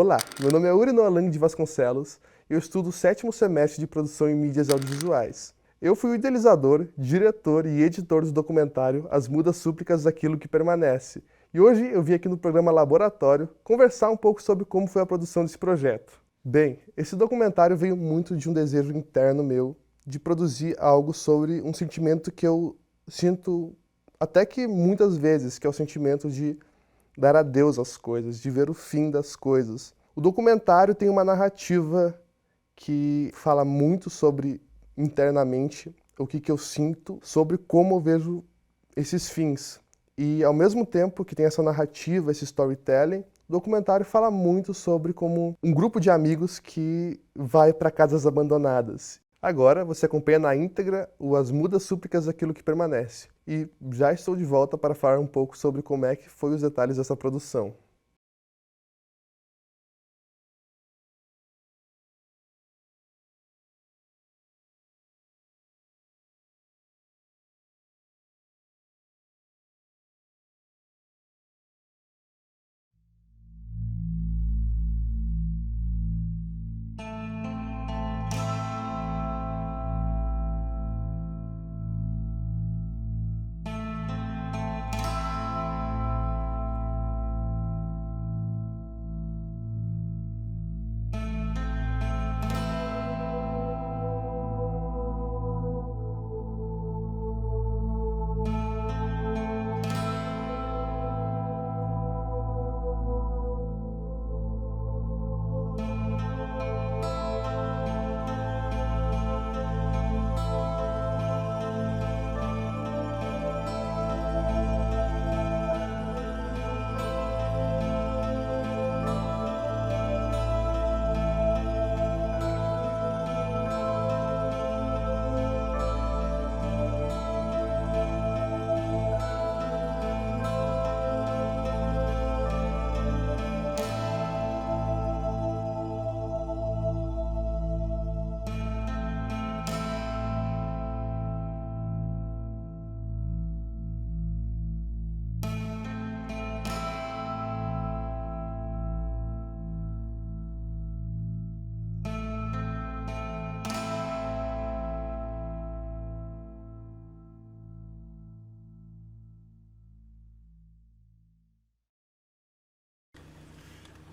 Olá, meu nome é Uri Noalang de Vasconcelos e eu estudo o 7º semestre de produção em mídias audiovisuais. Eu fui o idealizador, diretor e editor do documentário As Mudas Súplicas daquilo que Permanece. E hoje eu vim aqui no programa Laboratório conversar um pouco sobre como foi a produção desse projeto. Bem, esse documentário veio muito de um desejo interno meu de produzir algo sobre um sentimento que eu sinto até que muitas vezes, que é o sentimento de dar adeus às coisas, de ver o fim das coisas. O documentário tem uma narrativa que fala muito sobre, internamente, o que eu sinto, sobre como eu vejo esses fins. E, ao mesmo tempo que tem essa narrativa, esse storytelling, o documentário fala muito sobre como um grupo de amigos que vai para casas abandonadas. Agora você acompanha na íntegra o As Mudas Súplicas daquilo que Permanece. E já estou de volta para falar um pouco sobre como é que foi os detalhes dessa produção.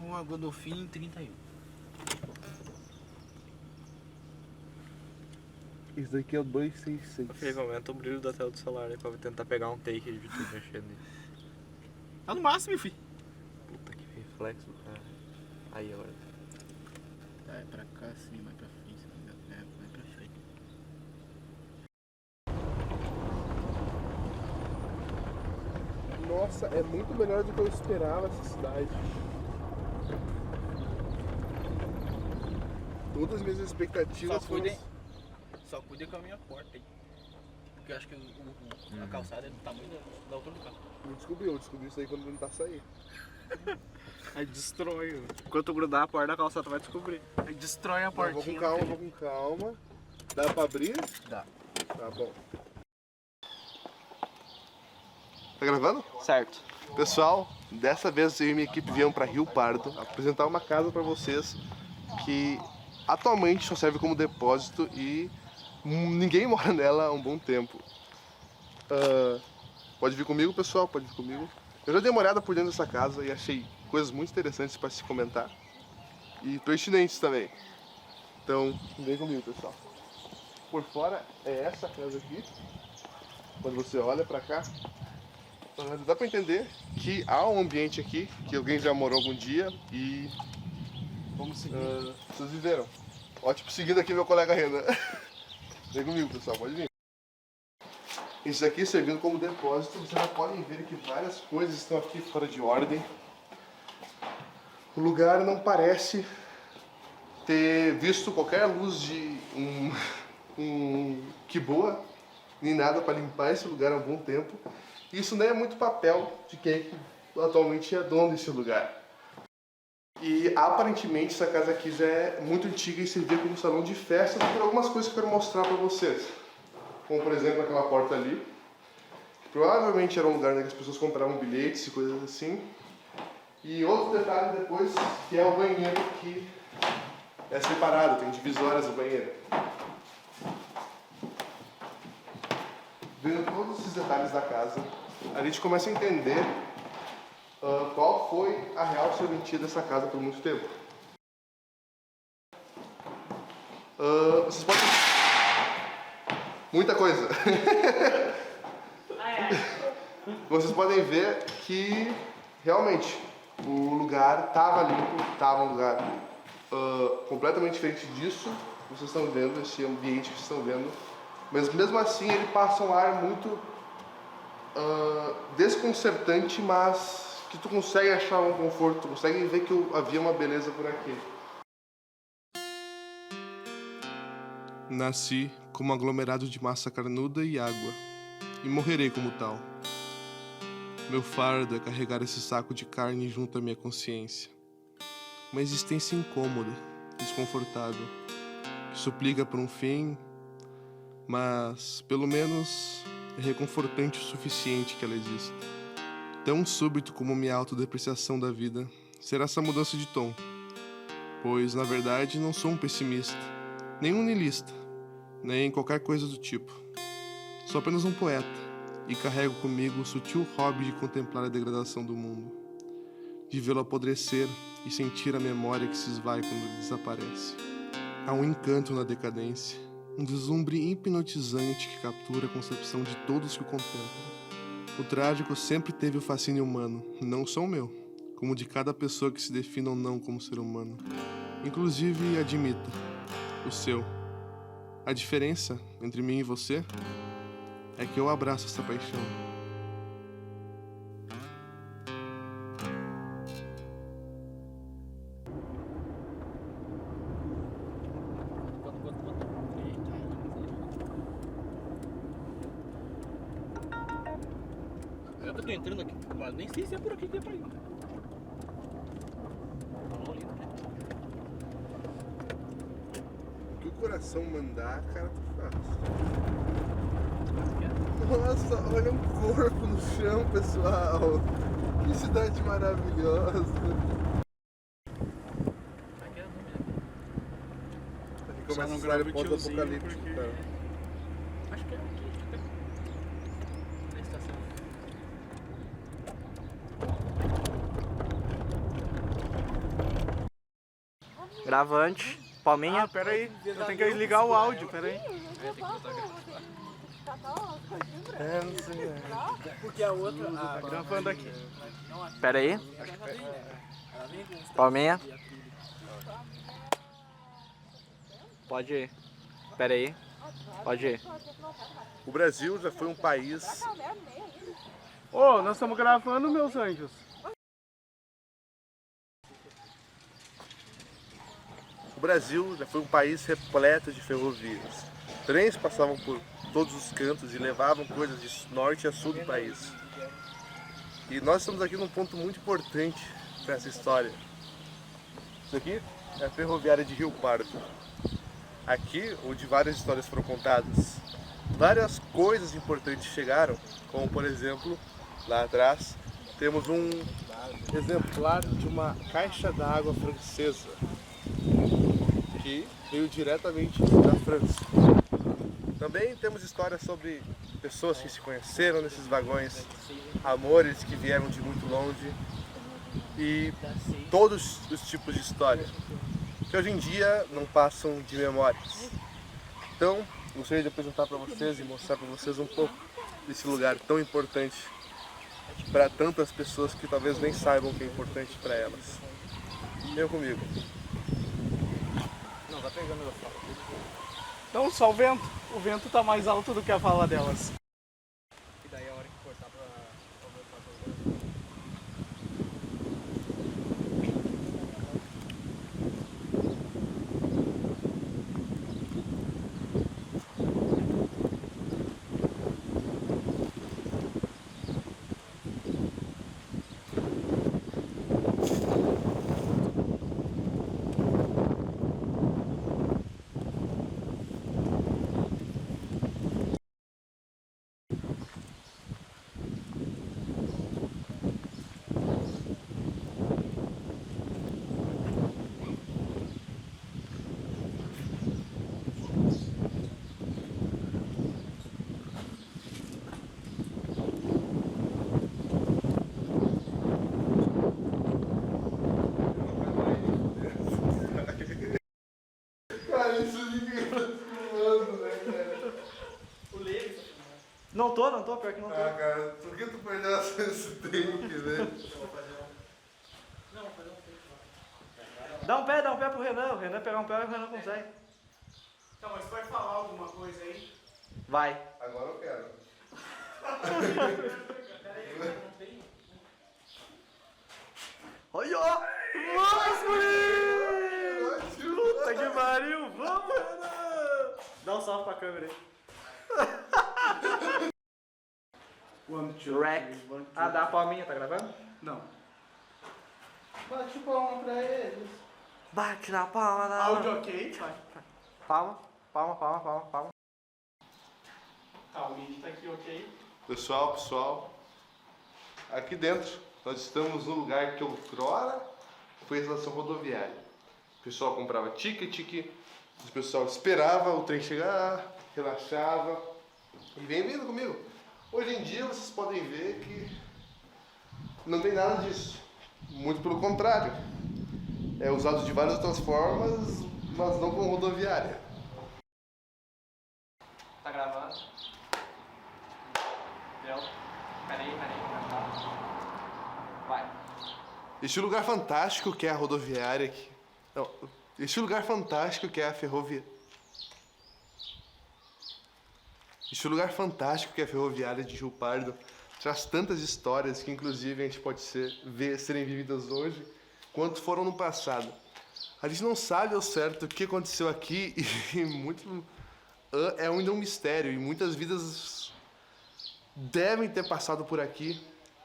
Uma Godolphin 31. Isso daqui é o 266. Felipe, aumenta o brilho da tela do celular aí pra tentar pegar um take de tu mexendo nisso. Tá no máximo, filho. Puta que reflexo do cara. Aí agora. Tá, é pra cá assim, mais pra frente. É, mais pra frente. Nossa, é muito melhor do que eu esperava essa cidade. Todas as minhas expectativas Só cuide com a minha porta aí. Porque eu acho que a calçada é do tamanho da altura do carro. Eu descobri isso aí quando eu tentar sair. Aí destrói. Enquanto grudar a porta da calçada, tu vai descobrir. Aí destrói a Não, portinha. vou com calma. Dá pra abrir? Dá. Tá bom. Tá gravando? Certo. Pessoal, dessa vez eu e minha equipe viemos para Rio Pardo apresentar uma casa para vocês que atualmente só serve como depósito e ninguém mora nela há um bom tempo. Pode vir comigo, pessoal, pode vir comigo. Eu já dei uma olhada por dentro dessa casa e achei coisas muito interessantes para se comentar e pertinentes também. Então, vem comigo, pessoal. Por fora é essa casa aqui. Quando você olha para cá, dá para entender que há um ambiente aqui que alguém já morou algum dia e Vamos seguir. vocês viveram. Ó, tipo, seguindo aqui meu colega Renan. Vem comigo, pessoal, pode vir. Isso aqui servindo como depósito, vocês já podem ver que várias coisas estão aqui fora de ordem. O lugar não parece ter visto qualquer luz de que boa, nem nada para limpar esse lugar há algum tempo. Isso nem é muito papel de quem atualmente é dono desse lugar. E aparentemente essa casa aqui já é muito antiga e servia como salão de festas por algumas coisas que eu quero mostrar para vocês. Como por exemplo aquela porta ali, que provavelmente era um lugar onde as pessoas compravam bilhetes e coisas assim. E outro detalhe depois, que é o banheiro, que é separado, tem divisórias no banheiro. Vendo todos esses detalhes da casa, a gente começa a entender qual foi a real serventia dessa casa por muito tempo. Vocês podem... Muita coisa. Vocês podem ver que realmente o lugar estava limpo, estava um lugar completamente diferente disso que vocês estão vendo, esse ambiente que vocês estão vendo. Mas mesmo assim ele passa um ar muito desconcertante, mas que tu consegue achar um conforto, tu consegue ver que havia uma beleza por aqui. Nasci como aglomerado de massa carnuda e água, e morrerei como tal. Meu fardo é carregar esse saco de carne junto à minha consciência. Uma existência incômoda, desconfortável, que suplica por um fim, mas, pelo menos, é reconfortante o suficiente que ela exista. Tão súbito como minha autodepreciação da vida será essa mudança de tom, pois, na verdade, não sou um pessimista, nem um niilista, nem qualquer coisa do tipo. Sou apenas um poeta e carrego comigo o sutil hobby de contemplar a degradação do mundo, de vê-lo apodrecer e sentir a memória que se esvai quando ele desaparece. Há um encanto na decadência, um deslumbre hipnotizante que captura a concepção de todos que o contemplam. O trágico sempre teve o fascínio humano, não só o meu, como de cada pessoa que se defina ou não como ser humano. Inclusive, admita, o seu. A diferença entre mim e você é que eu abraço essa paixão. Eu tô entrando aqui, mas nem sei se é por aqui que é pra ir. O que o coração mandar, cara, tu faz. Nossa, olha um corpo no chão, pessoal. Que cidade maravilhosa. Aqui começa a cenário pós-apocalíptico, porque... cara. Acho que é aqui. Na estação. Gravante. Palminha. Ah, pera aí. Eu tenho que ligar o áudio, pera aí. Não sei. Porque a outra... Tá gravando aqui. Pera aí. Palminha. Pode ir. Pera aí. Pode ir. O Brasil já foi um país... Ô, nós estamos gravando, meus anjos. O Brasil já foi um país repleto de ferrovias. Trens passavam por todos os cantos e levavam coisas de norte a sul do país. E nós estamos aqui num ponto muito importante para essa história. Isso aqui é a ferroviária de Rio Pardo. Aqui, onde várias histórias foram contadas, várias coisas importantes chegaram, como por exemplo, lá atrás, temos um exemplar de uma caixa d'água francesa, que veio diretamente da França. Também temos histórias sobre pessoas que se conheceram nesses vagões, amores que vieram de muito longe e todos os tipos de história que hoje em dia não passam de memórias. Então, gostaria de apresentar para vocês e mostrar para vocês um pouco desse lugar tão importante para tantas pessoas que talvez nem saibam que é importante para elas. Venham comigo. Não, tá pegando meu fala. Então, só o vento. O vento tá mais alto do que a fala delas. E daí a hora que cortar pra tô, pior que não tô. Ah, cara, por que tu perdeu esse take, velho? Dá um pé pro Renan. O Renan pegar um pé e o Renan consegue. Então, mas pode falar alguma coisa aí? Vai. Agora eu quero. Olha, ó! Vamos, guri! Puta que pariu! Vamos, Renan! Dá um salve pra câmera aí. Rec. Ah, dá a palminha, tá gravando? Não. Bate palma pra eles. Bate na palma da Áudio ok? Vai. Palma, palma, palma, palma, palma. Tá, o vídeo tá aqui ok. Pessoal, aqui dentro nós estamos no lugar que outrora foi a estação rodoviária. O pessoal comprava ticket, o pessoal esperava o trem chegar, relaxava e vem vindo comigo. Hoje em dia vocês podem ver que não tem nada disso, muito pelo contrário. É usado de várias outras formas, mas não como rodoviária. Tá gravando? Deu? Peraí. Vai. Este lugar fantástico que é a rodoviária aqui. Não, este lugar fantástico que é a ferrovia. Este lugar fantástico que é a ferroviária de Rio Pardo traz tantas histórias que inclusive a gente pode ver serem vividas hoje quanto foram no passado. A gente não sabe ao certo o que aconteceu aqui e muito é ainda um mistério e muitas vidas devem ter passado por aqui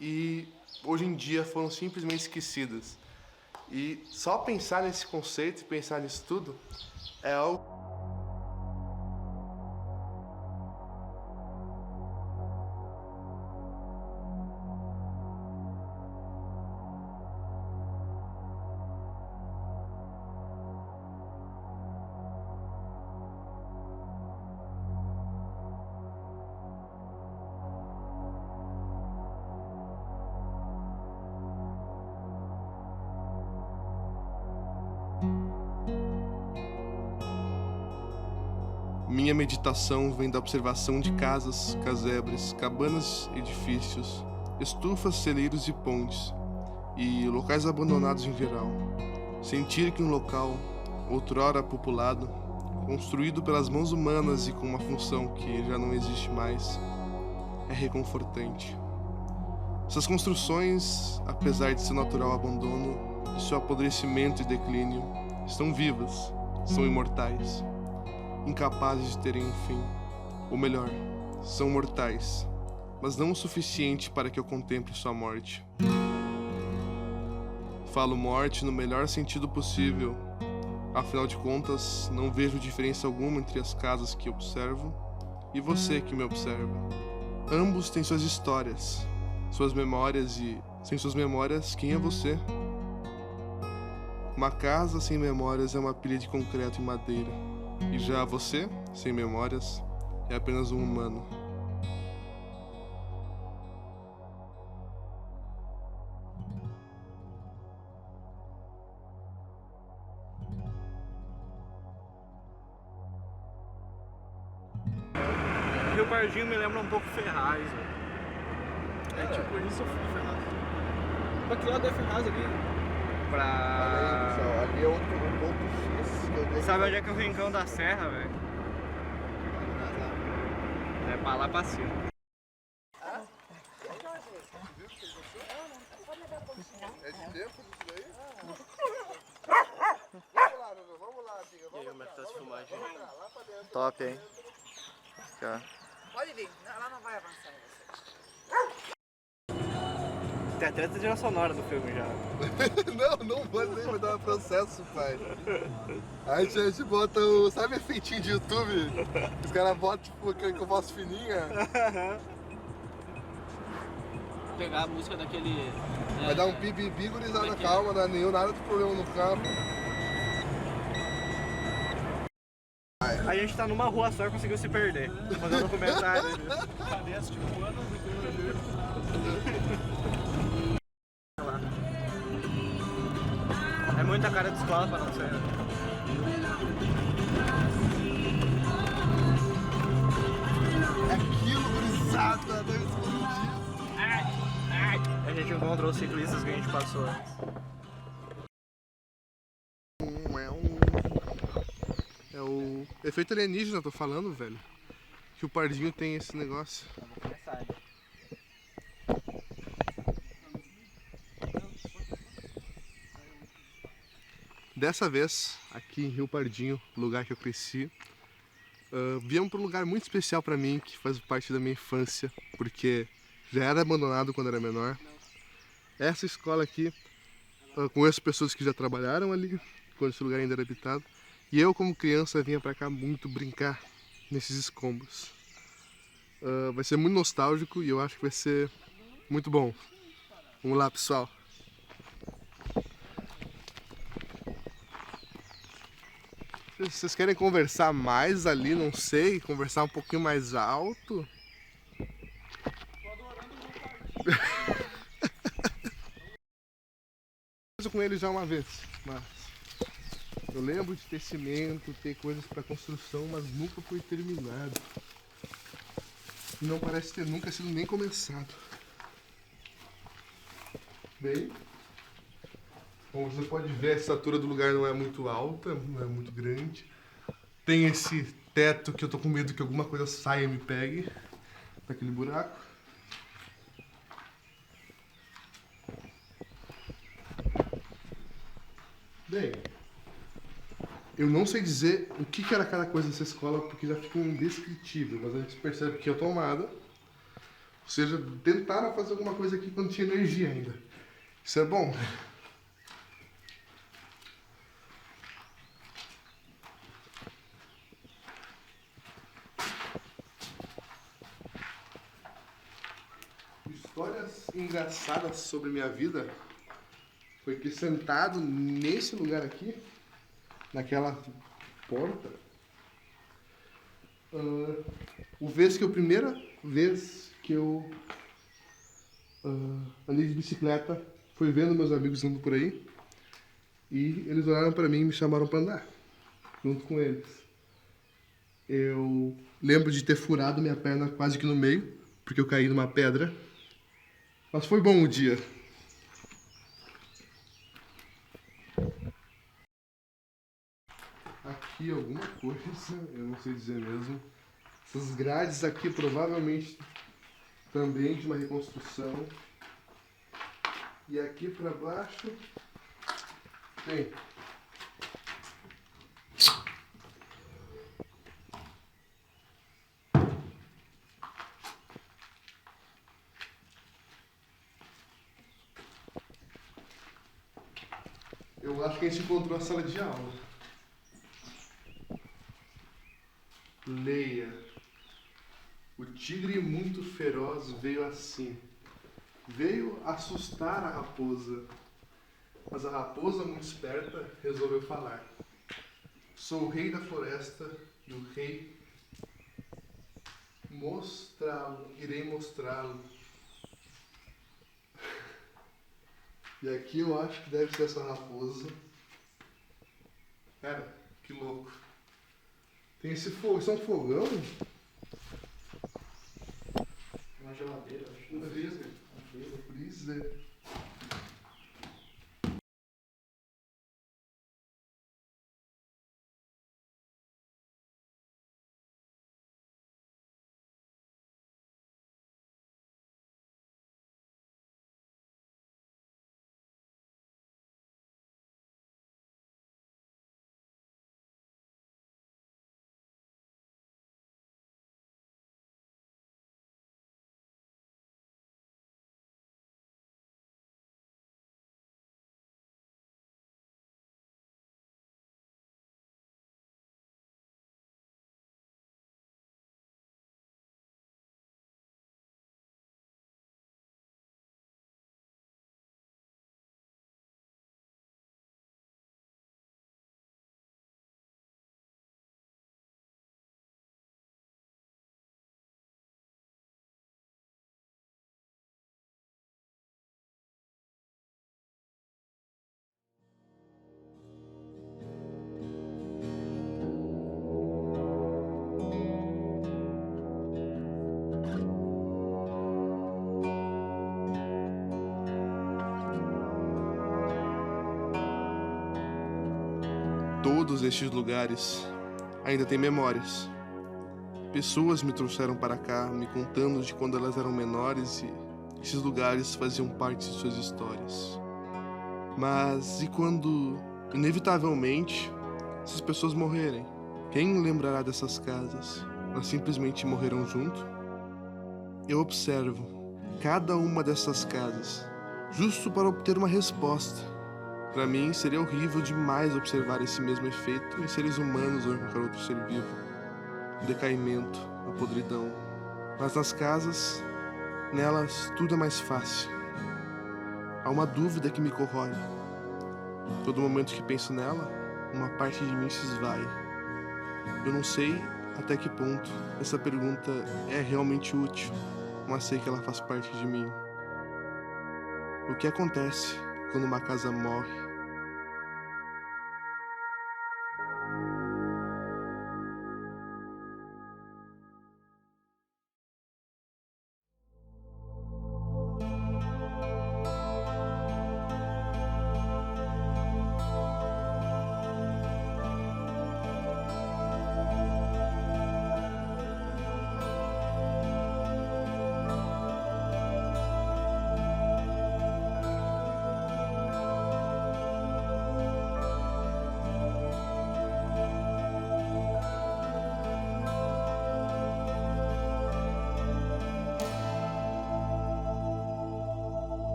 e hoje em dia foram simplesmente esquecidas. E só pensar nesse conceito e pensar nisso tudo é algo. Minha meditação vem da observação de casas, casebres, cabanas, edifícios, estufas, celeiros e pontes, e locais abandonados em geral. Sentir que um local, outrora populado, construído pelas mãos humanas e com uma função que já não existe mais, é reconfortante. Essas construções, apesar de seu natural abandono, de seu apodrecimento e declínio, estão vivas, são imortais. Incapazes de terem um fim, ou melhor, são mortais, mas não o suficiente para que eu contemple sua morte. Falo morte no melhor sentido possível, afinal de contas, não vejo diferença alguma entre as casas que observo e você que me observa. Ambos têm suas histórias, suas memórias e, sem suas memórias, quem é você? Uma casa sem memórias é uma pilha de concreto e madeira. E já você, sem memórias, é apenas um humano. Rio Pardinho me lembra um pouco Ferraz, velho. É tipo isso, Ferraz. Pra que lado é Ferraz ali? Pra... Ali é um ponto X que eu Sabe onde é que é o Rincão da Serra, velho? É pra lá pra cima. É de tempo isso daí? Vamos lá, amiga. E aí, como é que tá essa filmagem? Top, hein? Pode vir, ela não vai avançar em você. Tem até a trilha sonora do filme já. Não pode nem vai dar processo, pai. Aí a gente bota o. Sabe efeitinho de YouTube? Os caras botam tipo que eu faço fininha. Pegar a música daquele. Vai dar um pibibi, gurizada, calma, não é nenhum nada de problema no campo. A gente tá numa rua só e conseguiu se perder. Vou fazer um documentário. Cadê essa tipo ano? É muita cara de escola pra não ser. É aquilo, gurizada. Satadão escondido. A gente encontrou os ciclistas que a gente passou antes. É o efeito alienígena, eu tô falando, velho. Que o Pardinho tem esse negócio. Eu vou começar, né? Dessa vez, aqui em Rio Pardinho, lugar que eu cresci, viemos para um lugar muito especial para mim, que faz parte da minha infância, porque já era abandonado quando era menor. Essa escola aqui, conheço pessoas que já trabalharam ali, quando esse lugar ainda era habitado, e eu, como criança, vinha para cá muito brincar nesses escombros. Vai ser muito nostálgico e eu acho que vai ser muito bom. Vamos lá, pessoal. Se vocês querem conversar mais ali, não sei, conversar um pouquinho mais alto. Eu com ele já uma vez, mas eu lembro de ter cimento, ter coisas para construção, mas nunca foi terminado. E não parece ter nunca sido nem começado. Bem, como você pode ver, a estatura do lugar não é muito alta, não é muito grande. Tem esse teto que eu tô com medo que alguma coisa saia e me pegue naquele buraco. Bem, eu não sei dizer o que era cada coisa dessa escola porque já fica indescritível, mas a gente percebe que é tomada. Ou seja, tentaram fazer alguma coisa aqui quando tinha energia ainda. Isso é bom. Histórias engraçadas sobre minha vida foi que sentado nesse lugar aqui, naquela porta, a primeira vez que eu andei de bicicleta foi vendo meus amigos andando por aí e eles olharam para mim e me chamaram para andar junto com eles. Eu lembro de ter furado minha perna quase que no meio, porque eu caí numa pedra. Mas foi bom o dia. Aqui alguma coisa, eu não sei dizer mesmo. Essas grades aqui provavelmente também de uma reconstrução. E aqui para baixo tem eu acho que a gente encontrou a sala de aula. Leia. O tigre muito feroz veio assim. Veio assustar a raposa. Mas a raposa, muito esperta, resolveu falar. Sou o rei da floresta e o rei irei mostrá-lo. E aqui eu acho que deve ser essa raposa. Cara, que louco. Tem esse fogo, isso é um fogão? Uma geladeira, acho. Um freezer. Um freezer. todos estes lugares ainda têm memórias. Pessoas me trouxeram para cá, me contando de quando elas eram menores e esses lugares faziam parte de suas histórias. Mas e quando, inevitavelmente, essas pessoas morrerem? Quem lembrará dessas casas? Elas simplesmente morreram junto? Eu observo cada uma dessas casas, justo para obter uma resposta. Para mim, seria horrível demais observar esse mesmo efeito em seres humanos ou em qualquer outro ser vivo. O decaimento, a podridão. Mas nas casas, nelas, tudo é mais fácil. Há uma dúvida que me corrói. Todo momento que penso nela, uma parte de mim se esvai. Eu não sei até que ponto essa pergunta é realmente útil, mas sei que ela faz parte de mim. O que acontece quando uma casa morre?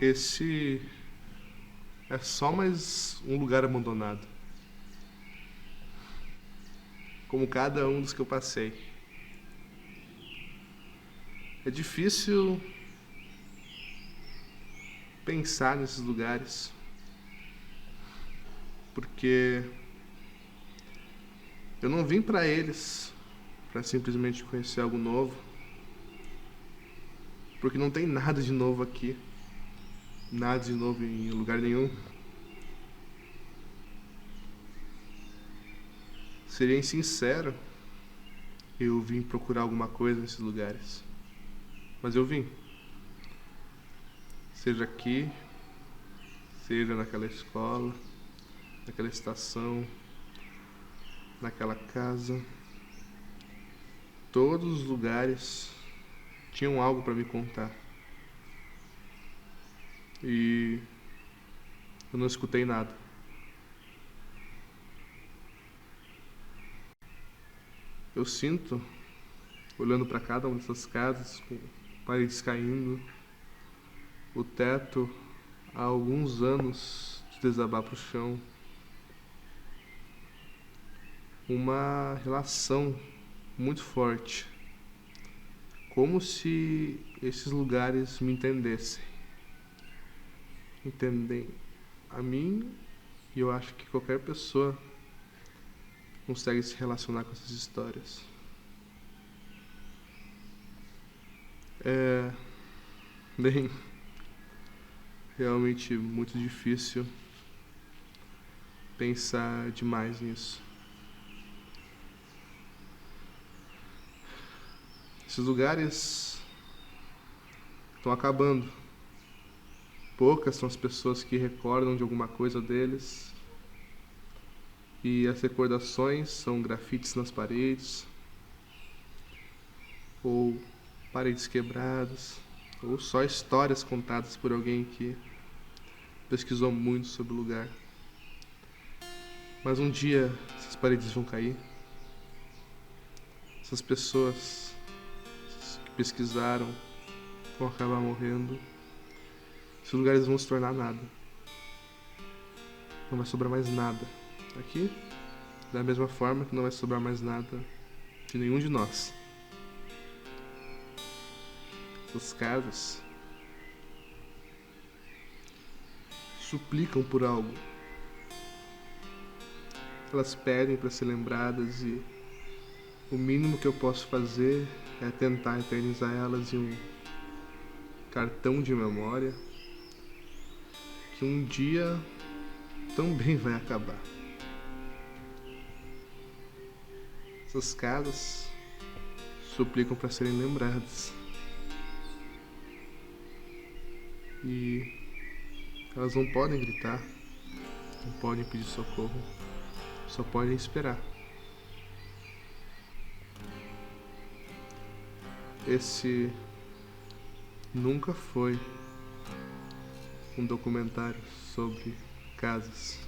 Esse é só mais um lugar abandonado. Como cada um dos que eu passei. É difícil pensar nesses lugares, porque eu não vim para eles para simplesmente conhecer algo novo, porque não tem nada de novo aqui. Nada de novo em lugar nenhum. Seria insincero eu vim procurar alguma coisa nesses lugares. Mas eu vim. Seja aqui, seja naquela escola, naquela estação, naquela casa. Todos os lugares tinham algo para me contar. E eu não escutei nada. Eu sinto, olhando para cada uma dessas casas, com paredes caindo, o teto há alguns anos de desabar para o chão, uma relação muito forte, como se esses lugares me entendessem. Entendem a mim, e eu acho que qualquer pessoa consegue se relacionar com essas histórias. É bem, realmente muito difícil pensar demais nisso. Esses lugares estão acabando. Poucas são as pessoas que recordam de alguma coisa deles. E as recordações são grafites nas paredes, ou paredes quebradas, ou só histórias contadas por alguém que pesquisou muito sobre o lugar. Mas um dia essas paredes vão cair. Essas pessoas que pesquisaram vão acabar morrendo. Esses lugares vão se tornar nada. Não vai sobrar mais nada aqui, da mesma forma que não vai sobrar mais nada de nenhum de nós. Essas casas suplicam por algo. Elas pedem para ser lembradas, e o mínimo que eu posso fazer é tentar eternizar elas em um cartão de memória que um dia também vai acabar. Essas casas suplicam para serem lembradas. E elas não podem gritar, não podem pedir socorro, só podem esperar. Esse nunca foi um documentário sobre casas.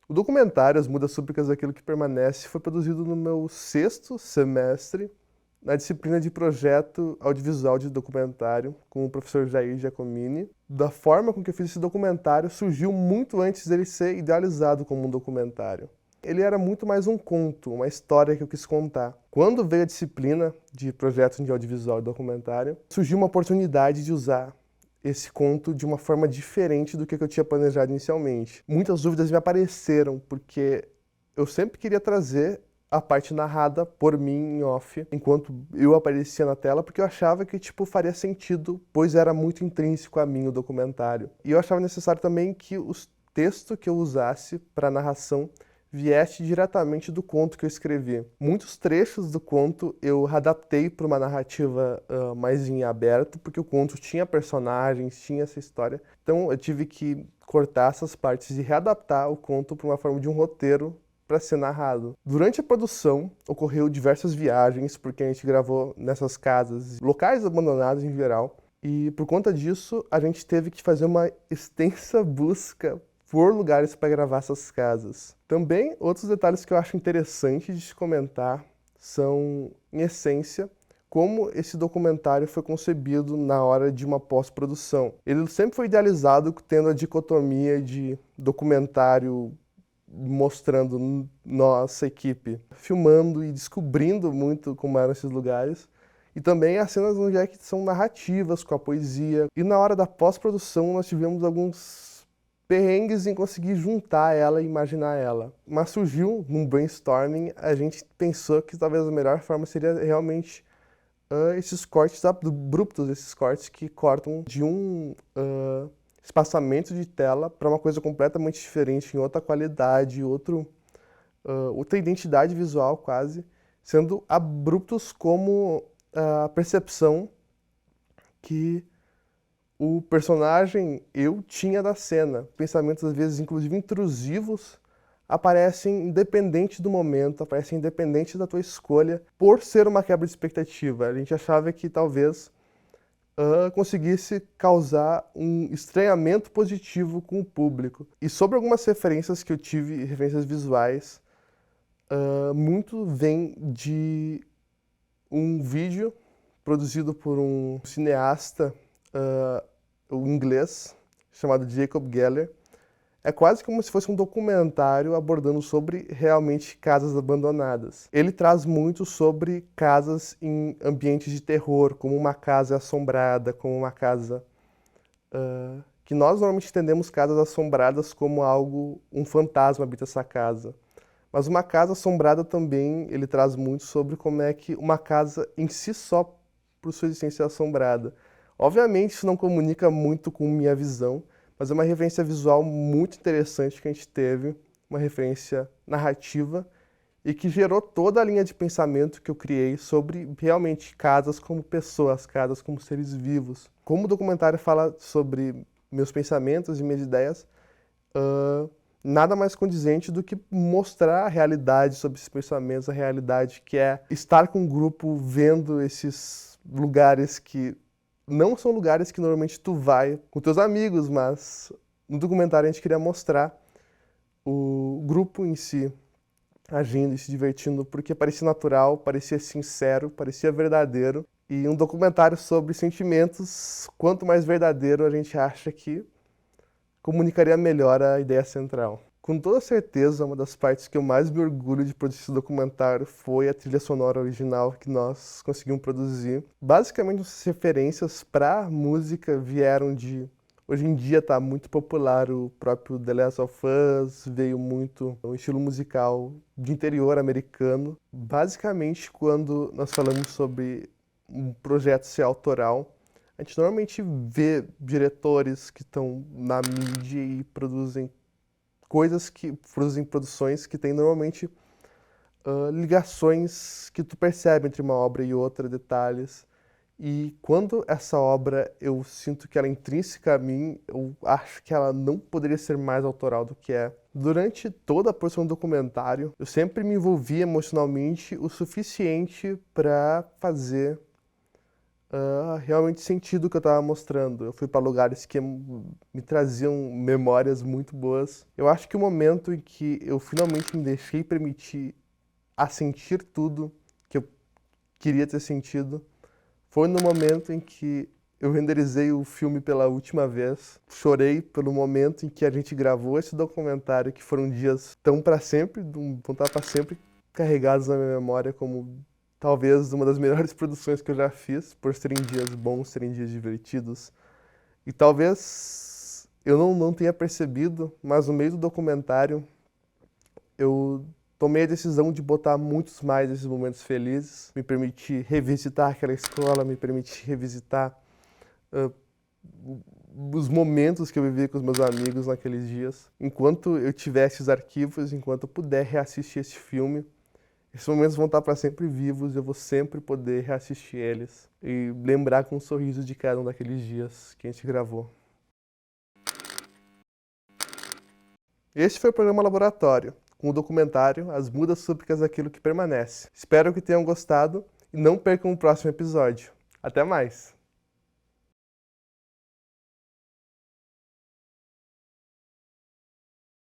O documentário As Mudas Súplicas Daquilo que Permanece foi produzido no meu 6º semestre na disciplina de Projeto Audiovisual de Documentário com o professor Jair Giacomini. Da forma com que eu fiz esse documentário surgiu muito antes dele ser idealizado como um documentário. Ele era muito mais um conto, uma história que eu quis contar. Quando veio a disciplina de Projeto de Audiovisual e Documentário, surgiu uma oportunidade de usar esse conto de uma forma diferente do que eu tinha planejado inicialmente. Muitas dúvidas me apareceram, porque eu sempre queria trazer a parte narrada por mim em off, enquanto eu aparecia na tela, porque eu achava que faria sentido, pois era muito intrínseco a mim o documentário. E eu achava necessário também que os textos que eu usasse para a narração viesse diretamente do conto que eu escrevi. Muitos trechos do conto eu adaptei para uma narrativa mais em aberto, porque o conto tinha personagens, tinha essa história. Então eu tive que cortar essas partes e readaptar o conto para uma forma de um roteiro para ser narrado. Durante a produção, ocorreu diversas viagens, porque a gente gravou nessas casas, locais abandonados em geral, e por conta disso a gente teve que fazer uma extensa busca por lugares para gravar essas casas. Também, outros detalhes que eu acho interessante de se comentar são, em essência, como esse documentário foi concebido na hora de uma pós-produção. Ele sempre foi idealizado tendo a dicotomia de documentário mostrando nossa equipe filmando e descobrindo muito como eram esses lugares, e também as cenas onde é que são narrativas com a poesia. E na hora da pós-produção nós tivemos alguns perrengues em conseguir juntar ela e imaginar ela. Mas surgiu num brainstorming, a gente pensou que talvez a melhor forma seria realmente esses cortes abruptos, esses cortes que cortam de um espaçamento de tela para uma coisa completamente diferente, em outra qualidade, outra identidade visual quase, sendo abruptos como a percepção que o personagem eu tinha da cena. Pensamentos às vezes inclusive intrusivos aparecem independente do momento, aparecem independente da tua escolha, por ser uma quebra de expectativa. A gente achava que talvez conseguisse causar um estranhamento positivo com o público. E sobre algumas referências que eu tive, referências visuais, muito vem de um vídeo produzido por um cineasta inglês chamado Jacob Geller. É quase como se fosse um documentário abordando sobre realmente casas abandonadas. Ele traz muito sobre casas em ambientes de terror, como uma casa assombrada, como uma casa que nós normalmente entendemos casas assombradas como um fantasma habita essa casa. Mas uma casa assombrada também, ele traz muito sobre como é que uma casa em si só, por sua existência, é assombrada. Obviamente isso não comunica muito com minha visão, mas é uma referência visual muito interessante que a gente teve, uma referência narrativa e que gerou toda a linha de pensamento que eu criei sobre realmente casas como pessoas, casas como seres vivos. Como o documentário fala sobre meus pensamentos e minhas ideias, nada mais condizente do que mostrar a realidade sobre esses pensamentos, a realidade que é estar com um grupo vendo esses lugares que não são lugares que normalmente tu vai com teus amigos, mas no documentário a gente queria mostrar o grupo em si agindo e se divertindo, porque parecia natural, parecia sincero, parecia verdadeiro. E um documentário sobre sentimentos, quanto mais verdadeiro a gente acha que comunicaria melhor a ideia central. Com toda certeza, uma das partes que eu mais me orgulho de produzir esse documentário foi a trilha sonora original que nós conseguimos produzir. Basicamente, as referências para música vieram de... Hoje em dia está muito popular o próprio The Last of Us, veio muito um estilo musical de interior americano. Basicamente, quando nós falamos sobre um projeto ser autoral, a gente normalmente vê diretores que estão na mídia e produzem produções que têm normalmente ligações que tu percebe entre uma obra e outra, detalhes. E quando essa obra eu sinto que ela é intrínseca a mim, eu acho que ela não poderia ser mais autoral do que é. Durante toda a produção do documentário, eu sempre me envolvi emocionalmente o suficiente para fazer realmente sentido o que eu estava mostrando. Eu fui para lugares que me traziam memórias muito boas. Eu acho que o momento em que eu finalmente me deixei permitir a sentir tudo que eu queria ter sentido foi no momento em que eu renderizei o filme pela última vez. Chorei pelo momento em que a gente gravou esse documentário, que foram dias vão estar para sempre carregados na minha memória como talvez uma das melhores produções que eu já fiz, por serem dias bons, serem dias divertidos. E talvez eu não tenha percebido, mas no meio do documentário eu tomei a decisão de botar muitos mais desses momentos felizes, me permitir revisitar aquela escola, me permitir revisitar os momentos que eu vivi com os meus amigos naqueles dias. Enquanto eu tivesse os arquivos, enquanto eu puder reassistir esse filme, esses momentos vão estar para sempre vivos, eu vou sempre poder reassistir eles e lembrar com um sorriso de cada um daqueles dias que a gente gravou. Este foi o programa Laboratório, com o documentário As Mudas Súplicas daquilo que Permanece. Espero que tenham gostado e não percam o próximo episódio. Até mais!